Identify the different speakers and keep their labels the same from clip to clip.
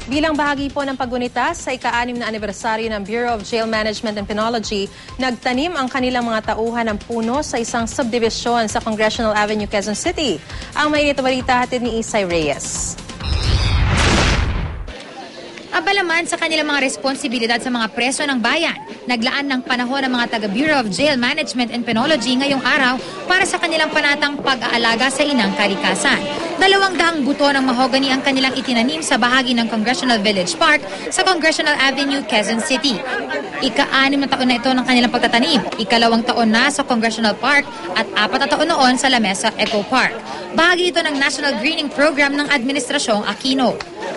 Speaker 1: Bilang bahagi po ng paggunita sa ika-6 na anibersaryo ng Bureau of Jail Management and Penology, nagtanim ang kanilang mga tauhan ng puno sa isang subdivision sa Congressional Avenue, Quezon City. Ang mainit na balita hatid ni Isay Reyes.
Speaker 2: Abalaman sa kanilang mga responsibilidad sa mga preso ng bayan, naglaan ng panahon ng mga taga-Bureau of Jail Management and Penology ngayong araw para sa kanilang panatang pag-aalaga sa inang kalikasan. 200 buto ng mahogany ang kanilang itinanim sa bahagi ng Congressional Village Park sa Congressional Avenue, Quezon City. Ika-6 na taon na ito ng kanilang pagtatanim, ika-2 taon na sa Congressional Park at 4 na taon noon sa La Mesa Eco Park. Bahagi ito ng National Greening Program ng Administrasyong Aquino.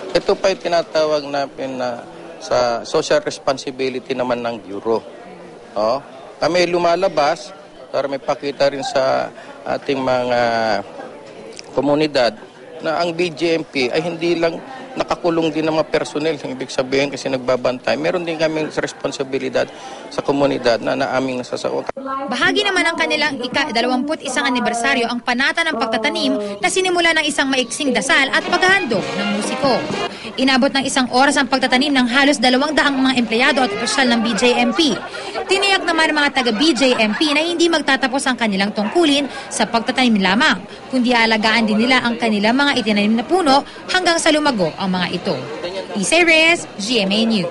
Speaker 3: Ito pa yung tinatawag natin na sa social responsibility naman ng Bureau. Kami lumalabas para may pakita rin sa ating mga komunidad na ang BJMP ay hindi lang nakakulong din ng mga personnel. Ibig sabihin kasi nagbabantay. Meron din kami responsibilidad sa komunidad na aming nasasaot.
Speaker 2: Bahagi naman ng kanilang ika-21 anibersaryo ang panata ng pagtatanim na sinimula ng isang maiksing dasal at paghahandog ng musiko. Inabot ng 1 oras ang pagtatanim ng halos 200 mga empleyado at opisyal ng BJMP. Tiniyak naman ng mga taga-BJMP na hindi magtatapos ang kanilang tungkulin sa pagtatanim lamang, kundi alagaan din nila ang kanilang mga itinanim na puno hanggang sa lumago ang mga ito. Isay Reyes, GMA News.